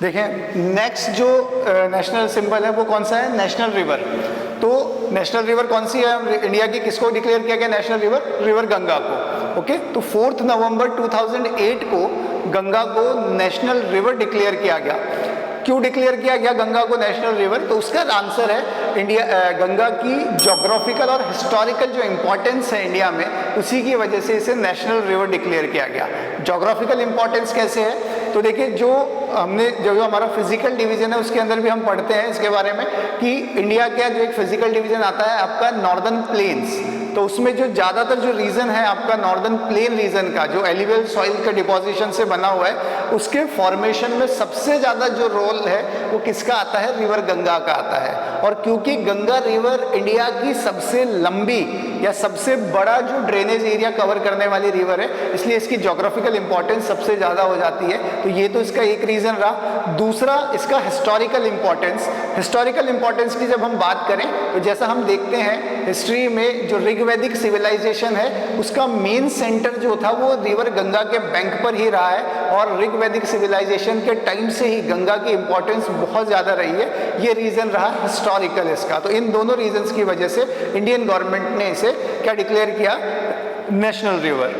देखें नेक्स्ट जो national symbol है वो कौन सा है, नेशनल रिवर। तो नेशनल रिवर कौन सी है इंडिया की, किसको डिक्लेयर किया गया नेशनल रिवर, रिवर गंगा को। ओके, तो 4 नवंबर 2008 को गंगा को नेशनल रिवर डिक्लेयर किया गया। क्यों डिक्लेयर किया गया गंगा को नेशनल रिवर, तो उसका आंसर है इंडिया गंगा की ज्योग्राफिकल और हिस्टोरिकल जो इंपॉर्टेंस है इंडिया में, उसी की वजह से इसे नेशनल रिवर डिक्लेयर किया गया। ज्योग्राफिकल इंपॉर्टेंस कैसे है, तो देखिए जो हमने जो हमारा फिजिकल डिवीजन है उसके अंदर भी हम पढ़ते हैं इसके बारे में कि इंडिया का जो एक फिजिकल डिवीजन आता है आपका नॉर्दर्न प्लेन्स, तो उसमें जो ज़्यादातर जो रीजन है आपका नॉर्दर्न प्लेन रीजन का, जो एलिवेल सॉइल का डिपोजिशन से बना हुआ है, उसके फॉर्मेशन में सबसे ज़्यादा जो रोल है वो किसका आता है, रिवर गंगा का आता है। और क्योंकि गंगा रिवर इंडिया की सबसे लंबी या सबसे बड़ा जो ड्रेनेज एरिया कवर करने वाली रिवर है, इसलिए इसकी ज्योग्राफिकल इंपॉर्टेंस सबसे ज़्यादा हो जाती है। तो ये तो इसका एक रीज़न रहा। दूसरा इसका हिस्टोरिकल इंपॉर्टेंस। हिस्टोरिकल इंपॉर्टेंस की जब हम बात करें तो जैसा हम देखते हैं हिस्ट्री में जो ऋग्वैदिक सिविलाइजेशन है उसका मेन सेंटर जो था वो रिवर गंगा के बैंक पर ही रहा है, और ऋग्वैदिक सिविलाइजेशन के टाइम से ही गंगा की इंपॉर्टेंस बहुत ज़्यादा रही है। ये रीज़न रहा हिस्टोरिकल इसका। तो इन दोनों रीजंस की वजह से इंडियन गवर्नमेंट ने इसे क्या डिक्लेयर किया, नेशनल रिवर।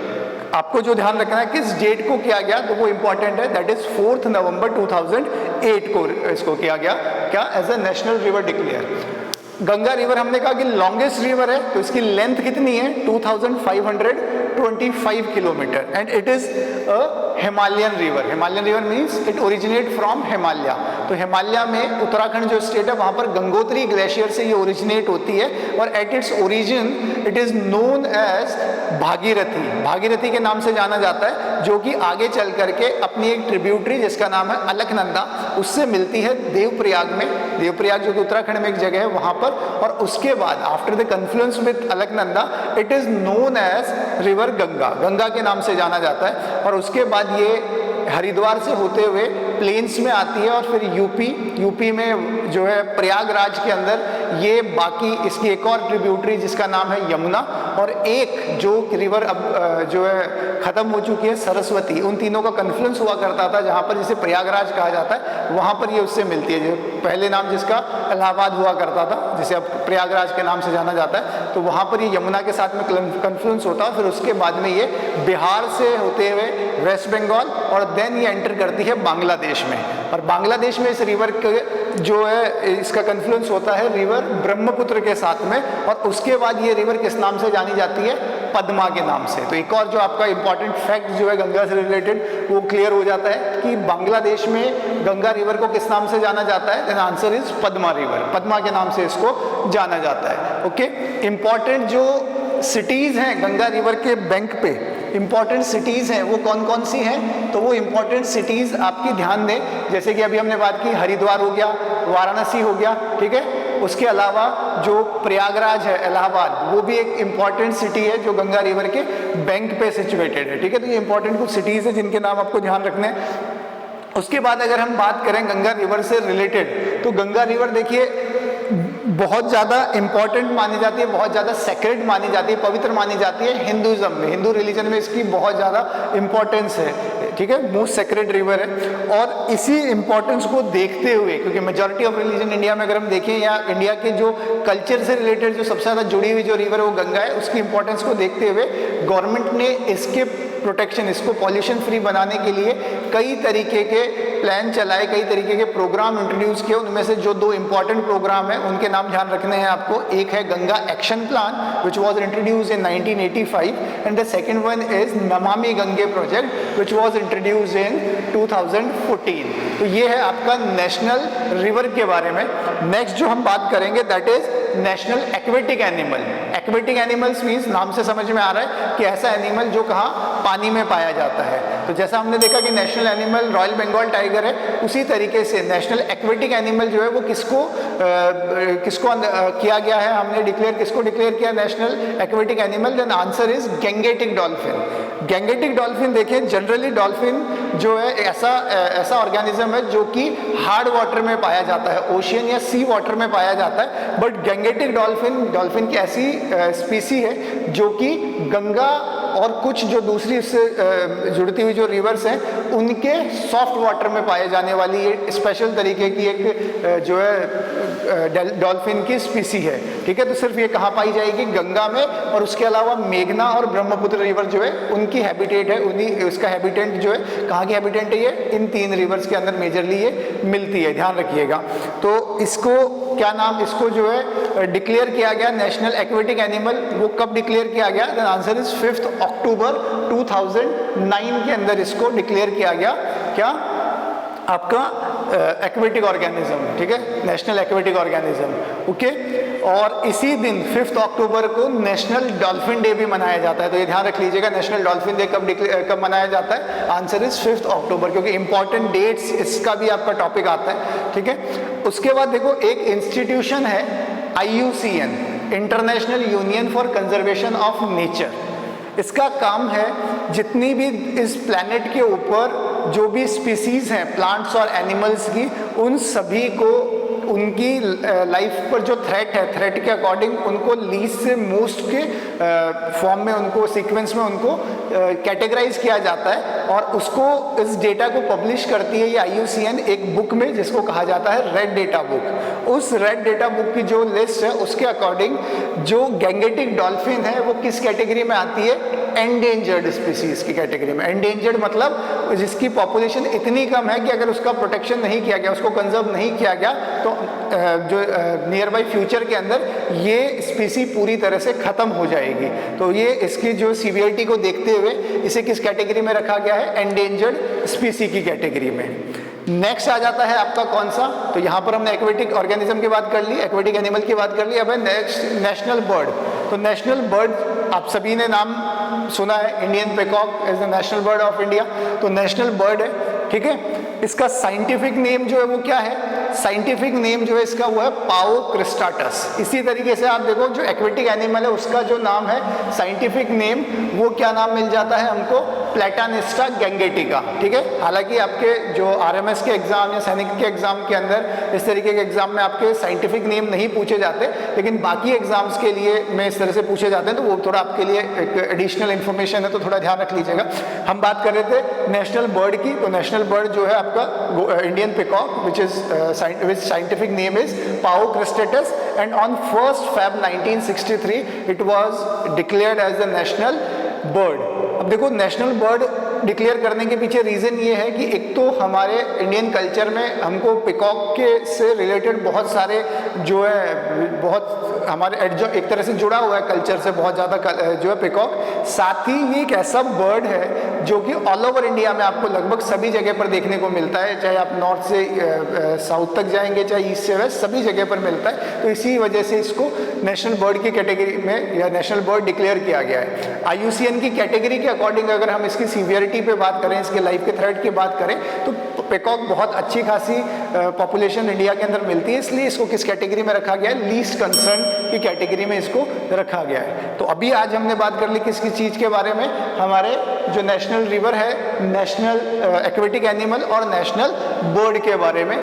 आपको जो ध्यान रखना है किस डेट को किया गया, तो वो इंपॉर्टेंट है, दैट इज 4 नवंबर 2008 को इसको किया गया क्या, as a national river declare. Ganga river हमने कहा कि लॉन्गेस्ट रिवर है, तो इसकी लेंथ कितनी है, 2525 kilometre, and it is a Himalayan river. Himalayan river means it originate from Himalaya. तो हिमालय में उत्तराखंड जो स्टेट है वहाँ पर गंगोत्री ग्लेशियर से ये ओरिजिनेट होती है, और at its origin it is known as Bhagirathi. Bhagirathi के नाम से जाना जाता है, जो कि आगे चल करके अपनी एक ट्रिब्यूटरी जिसका नाम है अलकनंदा, उससे मिलती है देवप्रयाग में। देवप्रयाग जो कि उत्तराखंड में एक जगह है वहाँ पर, और उसके बाद after the confluence with Alaknanda it is known as river Ganga. Ganga के नाम से जाना जाता है, और उसके बाद ये हरिद्वार से होते हुए प्लेन्स में आती है, और फिर यूपी में जो है प्रयागराज के अंदर ये बाकी इसकी एक और ट्रिब्यूटरी जिसका नाम है यमुना, और एक जो रिवर अब जो है खत्म हो चुकी है सरस्वती, उन तीनों का कन्फ्लुएंस हुआ करता था जहाँ पर जिसे प्रयागराज कहा जाता है, वहाँ पर ये उससे मिलती है। जो पहले नाम जिसका इलाहाबाद हुआ करता था, जिसे अब प्रयागराज के नाम से जाना जाता है, तो वहाँ पर ये यमुना के साथ में कन्फ्लुएंस होता है। फिर उसके बाद में ये बिहार से होते हुए वेस्ट बंगाल, और देन ये एंटर करती है बांग्लादेश में, और बांग्लादेश में इस रिवर के जो है इसका कन्फ्लुएंस होता है रिवर ब्रह्मपुत्र के साथ में, और उसके बाद ये रिवर किस नाम से जानी जाती है, पद्मा के नाम से। तो एक और जो आपका इंपॉर्टेंट फैक्ट जो है गंगा से रिलेटेड वो क्लियर हो जाता है कि बांग्लादेश में गंगा रिवर को किस नाम से जाना जाता है, then answer is Padma river. Padma के नाम से इसको जाना जाता है। ओके, इंपॉर्टेंट जो सिटीज हैं गंगा रिवर के बैंक पे, इंपॉर्टेंट सिटीज़ हैं वो कौन कौन सी हैं, तो वो इंपॉर्टेंट सिटीज़ आपकी ध्यान दें, जैसे कि अभी हमने बात की हरिद्वार हो गया, वाराणसी हो गया, ठीक है। उसके अलावा जो प्रयागराज है इलाहाबाद, वो भी एक इंपॉर्टेंट सिटी है जो गंगा रिवर के बैंक पे सिचुएटेड है, ठीक है। तो ये इंपॉर्टेंट कुछ सिटीज़ है जिनके नाम आपको ध्यान रखने हैं। उसके बाद अगर हम बात करें गंगा रिवर से रिलेटेड, तो गंगा रिवर देखिए बहुत ज़्यादा इंपॉर्टेंट मानी जाती है, बहुत ज़्यादा सेक्रेड मानी जाती है, पवित्र मानी जाती है हिंदुज़म में। हिंदू रिलीजन में इसकी बहुत ज़्यादा इंपॉर्टेंस है, ठीक है, मोस्ट सेक्रेड रिवर है। और इसी इंपॉर्टेंस को देखते हुए, क्योंकि मेजॉरिटी ऑफ रिलीजन इंडिया में अगर हम देखें या इंडिया के जो कल्चर से रिलेटेड जो सबसे ज़्यादा जुड़ी हुई जो रिवर है वो गंगा है, उसकी इंपॉर्टेंस को देखते हुए गवर्नमेंट ने इसके प्रोटेक्शन, इसको पॉल्यूशन फ्री बनाने के लिए कई तरीके के प्लान चलाए, कई तरीके के प्रोग्राम इंट्रोड्यूस किए। उनमें से जो दो इंपॉर्टेंट प्रोग्राम है उनके नाम ध्यान रखने हैं आपको। एक है Ganga action plan which was introduced in 1985, and the second one is Namami Gange project which was introduced in 2014। तो ये है आपका नेशनल रिवर के बारे में। नेक्स्ट जो हम बात करेंगे that is national aquatic animal. Aquatic animals means नाम से समझ में आ रहा है कि ऐसा एनिमल जो कहाँ पानी में पाया जाता है। तो जैसा हमने देखा कि national animal royal Bengal tiger है, उसी तरीके से नेशनल एक्वेटिक एनिमल जो है वो किसको किया गया है, हमने डिक्लेयर, किसको डिक्लेयर किया national aquatic animal, then answer is Gangetic dolphin. Gangetic dolphin देखिए, जनरली डॉल्फिन जो है ऐसा ऑर्गेनिज्म है जो कि हार्ड वाटर में पाया जाता है, ओशियन या सी वाटर में पाया जाता है। बट गैंगेटिक डॉल्फिन की ऐसी स्पीसी है जो कि गंगा और कुछ जो दूसरी इससे जुड़ती हुई जो रिवर्स हैं उनके सॉफ्ट वाटर में पाए जाने वाली ये स्पेशल तरीके की एक जो है डॉल्फिन की स्पीसी है, ठीक है। तो सिर्फ ये कहाँ पाई जाएगी, गंगा में, और उसके अलावा मेघना और ब्रह्मपुत्र रिवर जो है उनकी हैबिटेट है, उन्हीं उसका हैबिटेट जो है, कहाँ की हैबिटेट है ये, इन 3 रिवर्स के अंदर मेजरली ये मिलती है, ध्यान रखिएगा। तो इसको क्या नाम, इसको जो है डिक्लेयर किया गया नेशनल एक्वेटिक एनिमल, वो कब डिक्लेयर किया गया, द आंसर इज 5 अक्टूबर 2009 के अंदर इसको डिक्लेयर किया गया, क्या आपका एक्वेटिक ऑर्गेनिज्म, ठीक है, नेशनल एक्वेटिक ऑर्गेनिज्म, ओके। और इसी दिन 5 अक्टूबर को नेशनल डॉल्फिन डे भी मनाया जाता है, तो ये ध्यान रख लीजिएगा, नेशनल डॉल्फिन डे कब मनाया जाता है, आंसर इज 5 अक्टूबर, क्योंकि इंपॉर्टेंट डेट्स इसका भी आपका टॉपिक आता है, ठीक है। उसके बाद देखो एक इंस्टीट्यूशन है IUCN, international union for conservation of nature. इसका काम है जितनी भी इस प्लैनेट के ऊपर जो भी स्पीसीज हैं प्लांट्स और एनिमल्स की, उन सभी को उनकी लाइफ पर जो थ्रेट है, थ्रेट के अकॉर्डिंग उनको लीस्ट से मोस्ट के फॉर्म में, उनको सीक्वेंस में उनको कैटेगराइज किया जाता है, और उसको इस डेटा को पब्लिश करती है ये IUCN एक बुक में जिसको कहा जाता है रेड डेटा बुक। उस रेड डेटा बुक की जो लिस्ट है उसके अकॉर्डिंग जो गैंगेटिक डॉल्फिन है वो किस कैटेगरी में आती है, एंडेंजर्ड स्पीसीज की कैटेगरी में। एंडेंजर्ड मतलब जिसकी पॉपुलेशन इतनी कम है कि अगर उसका प्रोटेक्शन नहीं किया गया, उसको कंजर्व नहीं किया गया, तो जो नियर बाई फ्यूचर के अंदर ये स्पीसी पूरी तरह से खत्म हो जाएगी। तो ये इसकी जो सीवियरिटी को देखते हुए इसे किस कैटेगरी में रखा गया है, एंडेंजर्ड स्पीसी की कैटेगरी में। नेक्स्ट आ जाता है आपका कौन सा, तो यहाँ पर हमने एक्वेटिक ऑर्गेनिज्म की बात कर ली, एक्वेटिक एनिमल की बात कर ली, अब है नेक्स्ट नेशनल बर्ड। तो नेशनल बर्ड आप सभी ने नाम सुना है, Indian peacock is the national bird of India. तो नेशनल बर्ड है, ठीक है। इसका साइंटिफिक नेम जो है वो क्या है, साइंटिफिक नेम जो है इसका वो है पाओ क्रिस्टाटस। इसी तरीके से आप देखो जो एक्वेटिक एनिमल है उसका जो नाम है साइंटिफिक नेम, वो क्या नाम मिल जाता है हमको, प्लेटानिस्टा गैंगेटिका, ठीक है। हालांकि आपके जो RMS के एग्जाम या सैनिक के एग्जाम के अंदर इस तरीके के एग्जाम में आपके साइंटिफिक नेम नहीं पूछे जाते, लेकिन बाकी एग्जाम्स के लिए में इस तरह से पूछे जाते हैं, तो वो थोड़ा आपके लिए एक एडिशनल इन्फॉर्मेशन है, तो थोड़ा ध्यान रख लीजिएगा। हम बात कर रहे थे नेशनल बर्ड की, तो नेशनल बर्ड जो है आपका Indian peacock which scientific name is Pao cristatus, and on 1st Feb 1963 it was declared as the national bird। अब देखो नेशनल बर्ड डिक्लेयर करने के पीछे रीज़न ये है कि एक तो हमारे इंडियन कल्चर में हमको पिकॉक के से रिलेटेड बहुत सारे जो है बहुत हमारे एक तरह से जुड़ा हुआ है कल्चर से बहुत ज़्यादा जो है पिकॉक। साथ ही ये एक ऐसा बर्ड है जो कि ऑल ओवर इंडिया में आपको लगभग सभी जगह पर देखने को मिलता है, चाहे आप नॉर्थ से साउथ तक जाएंगे, चाहे ईस्ट से वेस्ट, सभी जगह पर मिलता है। तो इसी वजह से इसको नेशनल बर्ड की कैटेगरी में या नेशनल बर्ड डिक्लेयर किया गया है। IUCN की कैटेगरी के अकॉर्डिंग अगर हम इसकी सीवियरिटी पे बात करें, इसके लाइफ के थ्रेट की बात करें, तो पिकॉक बहुत अच्छी खासी पॉपुलेशन इंडिया के अंदर मिलती है, इसलिए इसको किस कैटेगरी में रखा गया है, लीस्ट कंसर्न की कैटेगरी में इसको रखा गया है। तो अभी आज हमने बात कर ली किसकी चीज़ के बारे में, हमारे जो नेशनल रिवर है, नेशनल एक्वेटिक एनिमल और नेशनल बर्ड के बारे में।